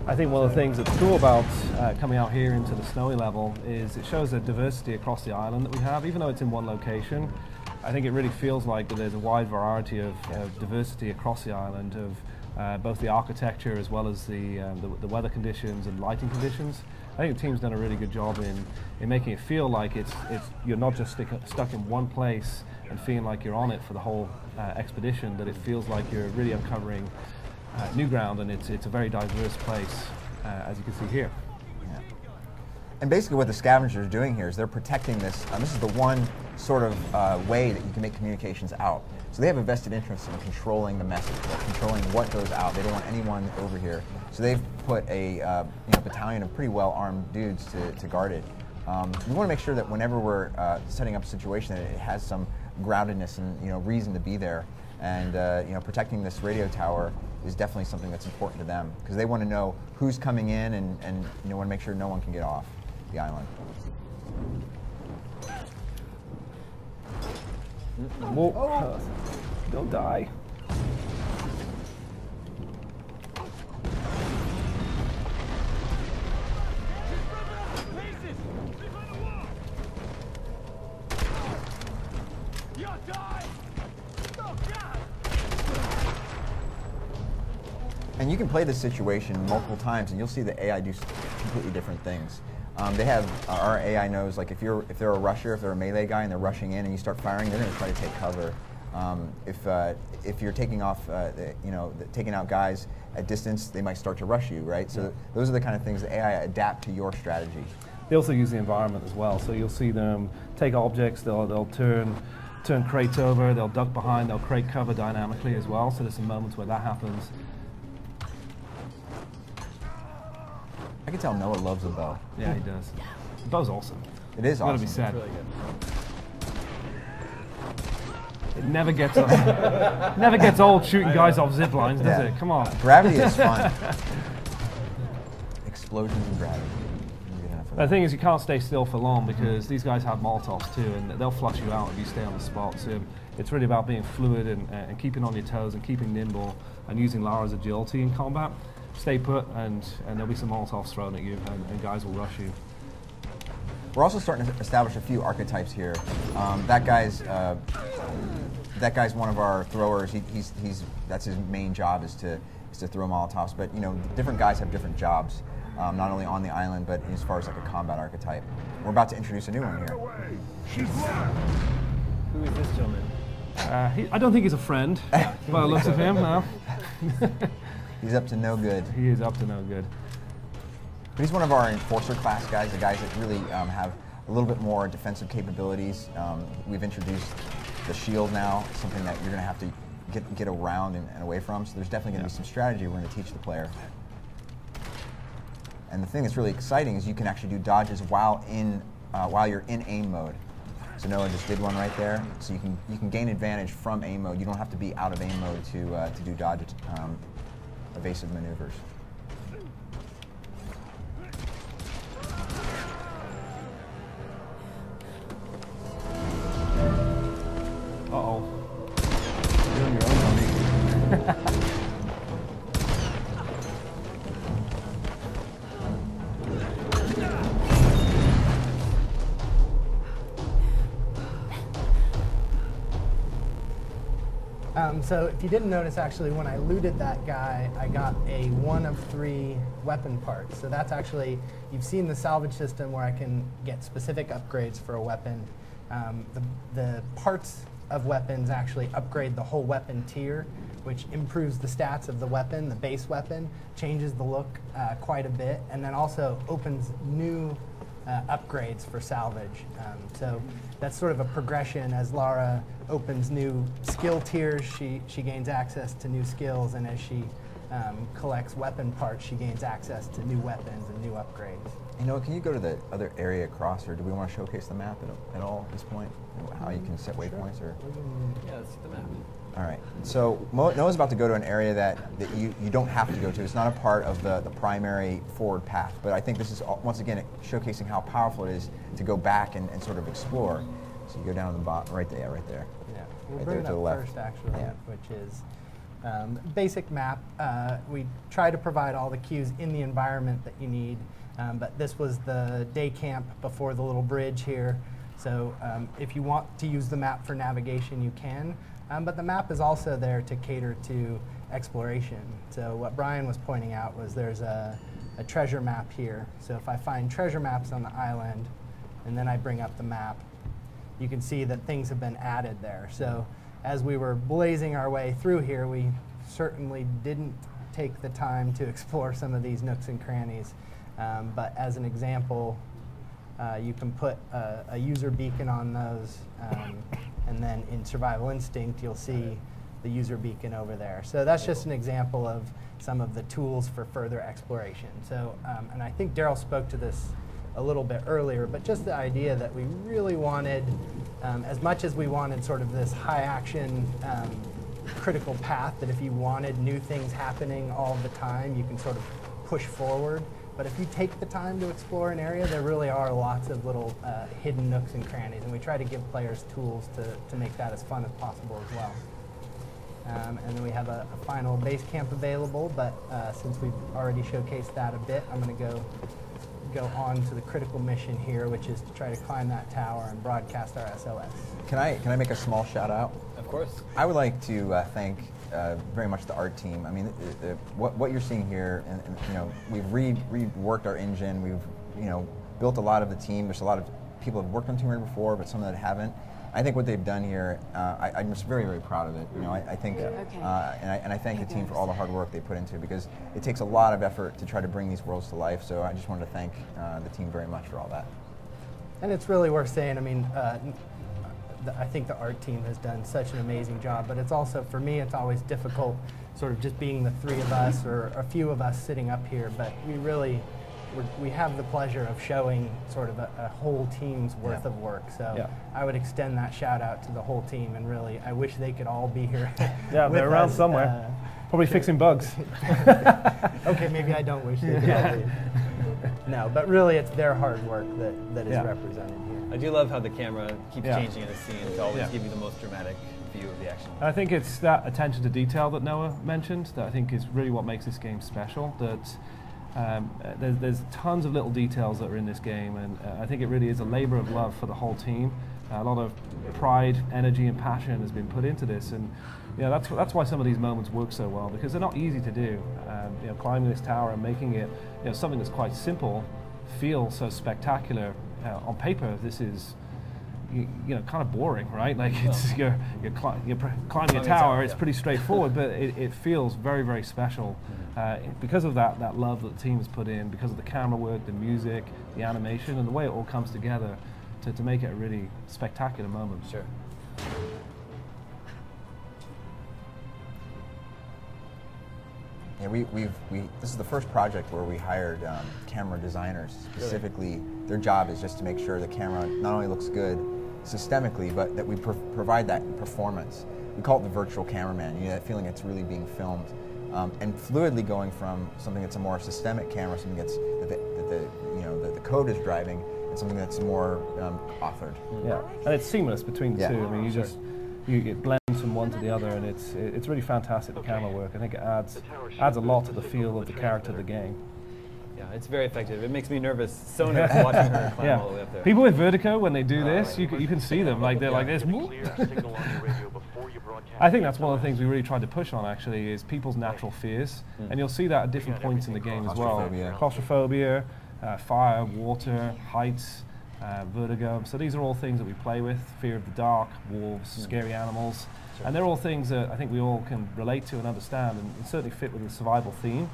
I think one of the things that's cool about coming out here into the snowy level is it shows a diversity across the island that we have. Even though it's in one location, I think it really feels like that there's a wide variety of diversity across the island of both the architecture as well as the weather conditions and lighting conditions. I think the team's done a really good job in making it feel like you're not just stuck in one place and feeling like you're on it for the whole expedition, that it feels like you're really uncovering new ground, and it's a very diverse place, as you can see here. Yeah. And basically what the scavengers are doing here is they're protecting this. This is the one sort of way that you can make communications out. So they have a vested interest in controlling the message, controlling what goes out. They don't want anyone over here. So they've put a battalion of pretty well-armed dudes to guard it. We want to make sure that whenever we're setting up a situation, that it has some groundedness and reason to be there. And protecting this radio tower is definitely something that's important to them, because they want to know who's coming in and want to make sure no one can get off the island. Whoa. Don't die. And you can play this situation multiple times, and you'll see the AI do completely different things. They have our AI knows, like if they're a rusher, if they're a melee guy and they're rushing in and you start firing, they're going to try to take cover. If you're taking off, taking out guys at distance, they might start to rush you, right? So those are the kind of things that AI adapt to your strategy. They also use the environment as well. So you'll see them take objects, they'll turn crates over, they'll duck behind, they'll crate cover dynamically as well. So there's some moments where that happens. I can tell Noah loves a bow. Yeah, he does. The bow's awesome. It is awesome. Gotta be said. It's really good. It never gets old shooting guys off zip lines, does it? Come on. Gravity is fun. Explosions and gravity. The thing is, you can't stay still for long because these guys have Molotovs too, and they'll flush you out if you stay on the spot. So it's really about being fluid and keeping on your toes and keeping nimble and using Lara's agility in combat. Stay put, and there'll be some Molotovs thrown at you, and guys will rush you. We're also starting to establish a few archetypes here. That guy's one of our throwers. That's his main job is to throw Molotovs. But different guys have different jobs, not only on the island, but as far as like a combat archetype. We're about to introduce a new one here. Who is this gentleman? I don't think he's a friend, by the looks of him. No. He's up to no good. He is up to no good. But he's one of our enforcer class guys, the guys that really have a little bit more defensive capabilities. We've introduced the shield now, something that you're going to have to get around and away from. So there's definitely going to be some strategy we're going to teach the player. And the thing that's really exciting is you can actually do dodges while you're in aim mode. So Noah just did one right there. So you can gain advantage from aim mode. You don't have to be out of aim mode to do dodge evasive maneuvers. Uh-oh. You're on your own, buddy. So if you didn't notice, actually, when I looted that guy, I got a 1 of 3 weapon parts. So that's actually, you've seen the salvage system where I can get specific upgrades for a weapon. The parts of weapons actually upgrade the whole weapon tier, which improves the stats of the weapon, the base weapon, changes the look quite a bit, and then also opens new upgrades for salvage. So that's sort of a progression. As Lara opens new skill tiers, she gains access to new skills, and as she collects weapon parts, she gains access to new weapons and new upgrades. You know, can you go to the other area across, or do we want to showcase the map at all at this point? How you can set waypoints, or? Yeah, let's see the map. All right. So Noah's about to go to an area that you don't have to go to. It's not a part of the primary forward path. But I think this is, once again, showcasing how powerful it is to go back and sort of explore. So you go down to the bottom, right there, right there. Yeah, we'll Right bring there it to up the left. first, actually, Yeah. which is basic map. We try to provide all the cues in the environment that you need. But this was the day camp before the little bridge here. So if you want to use the map for navigation, you can. But the map is also there to cater to exploration. So what Brian was pointing out was there's a treasure map here. So if I find treasure maps on the island, and then I bring up the map, you can see that things have been added there. So as we were blazing our way through here, we certainly didn't take the time to explore some of these nooks and crannies. But as an example, you can put a user beacon on those, and then in Survival Instinct, you'll see the user beacon over there. So that's just an example of some of the tools for further exploration. So, and I think Daryl spoke to this a little bit earlier, but just the idea that we really wanted, as much as we wanted sort of this high action critical path, that if you wanted new things happening all the time, you can sort of push forward. But if you take the time to explore an area, there really are lots of little hidden nooks and crannies, and we try to give players tools to make that as fun as possible as well. And then we have a final base camp available, but since we've already showcased that a bit, I'm going to go on to the critical mission here, which is to try to climb that tower and broadcast our SOS. Can I make a small shout out? Of course. I would like to thank very much the art team. I mean, what you're seeing here, and you know, we've reworked our engine. We've built a lot of the team. There's a lot of people who've worked on Tomb Raider before, but some that haven't. I think what they've done here, I'm just very, very proud of it. You know, I think, and I thank the team for all the hard work they put into it, because it takes a lot of effort to try to bring these worlds to life. So I just wanted to thank the team very much for all that. And it's really worth saying. I mean, I think the art team has done such an amazing job, but it's also, for me, it's always difficult sort of just being the three of us or a few of us sitting up here, but we have the pleasure of showing sort of a whole team's worth of work. So I would extend that shout out to the whole team, and really, I wish they could all be here. Yeah, they're around somewhere. Probably fixing bugs. Okay, maybe I don't wish they could all be. No, but really, it's their hard work that is represented here. I do love how the camera keeps changing in the scene to always give you the most dramatic view of the action. I think it's that attention to detail that Noah mentioned that I think is really what makes this game special. That there's tons of little details that are in this game, and I think it really is a labor of love for the whole team. A lot of pride, energy, and passion has been put into this, and that's why some of these moments work so well, because they're not easy to do. Climbing this tower and making it something that's quite simple feel so spectacular. On paper, this is kind of boring, right? Like it's you're climbing a tower. It's pretty straightforward, but it feels very, very special because of that love that the team has put in, because of the camera work, the music, the animation, and the way it all comes together to make it a really spectacular moment. Sure. Yeah, this is the first project where we hired camera designers specifically. Really? Their job is just to make sure the camera not only looks good systemically, but that we provide that performance. We call it the virtual cameraman. You know, that feeling it's really being filmed, and fluidly going from something that's a more systemic camera, something that's that the code is driving, and something that's more authored. Yeah, and it's seamless between the two. I mean, it blends from one to the other, and it's really fantastic, the camera work. I think it adds a lot to the feel of the character of the game. Yeah, it's very effective. It makes me nervous, so nervous watching her climb all the way up there. People with vertigo, when they do this, you can see them, like they're like this. I think that's one of the things we really tried to push on, actually, is people's natural fears. And you'll see that at different points in the game as well. Claustrophobia, fire, water, heights, vertigo. So these are all things that we play with. Fear of the dark, wolves, scary animals. And they're all things that I think we all can relate to and understand, and certainly fit with the survival theme.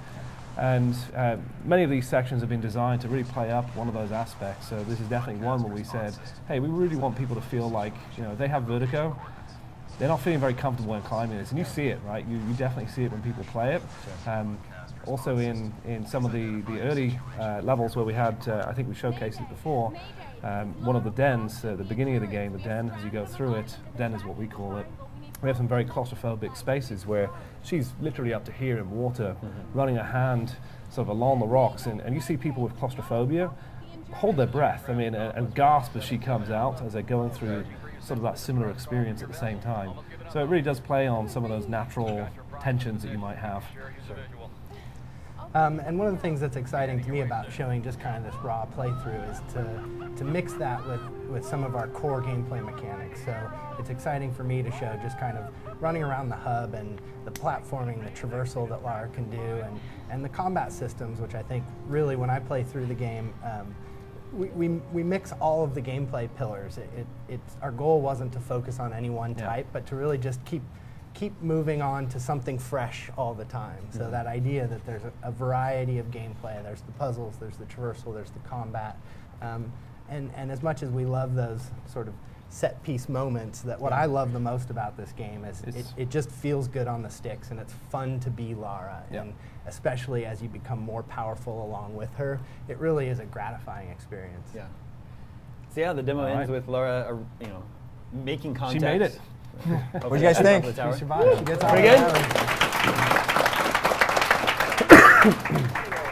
And many of these sections have been designed to really play up one of those aspects. So this is definitely one where we said, hey, we really want people to feel like, you know, they have vertigo. They're not feeling very comfortable when climbing this, and you see it, right? You definitely see it when people play it. Also in some of the early levels where we had, I think we showcased it before, one of the dens, the beginning of the game, the den, as you go through it, den is what we call it. We have some very claustrophobic spaces where she's literally up to here in water, running a hand sort of along the rocks, and you see people with claustrophobia hold their breath, I mean, and gasp as she comes out as they're going through sort of that similar experience at the same time. So it really does play on some of those natural tensions that you might have. And one of the things that's exciting to me about showing just kind of this raw playthrough is to mix that with some of our core gameplay mechanics. So it's exciting for me to show just kind of running around the hub and the platforming, the traversal that Lara can do, and the combat systems, which I think really when I play through the game, we mix all of the gameplay pillars. Our goal wasn't to focus on any one type, but to really just keep moving on to something fresh all the time. So that idea that there's a variety of gameplay, there's the puzzles, there's the traversal, there's the combat, and as much as we love those sort of set piece moments, that what I love the most about this game is it just feels good on the sticks, and it's fun to be Lara, and especially as you become more powerful along with her, it really is a gratifying experience. Yeah. So yeah, the demo ends with Lara, you know, making contact. She made it. What do you guys think? She survived. She gets Pretty out good. of the tower.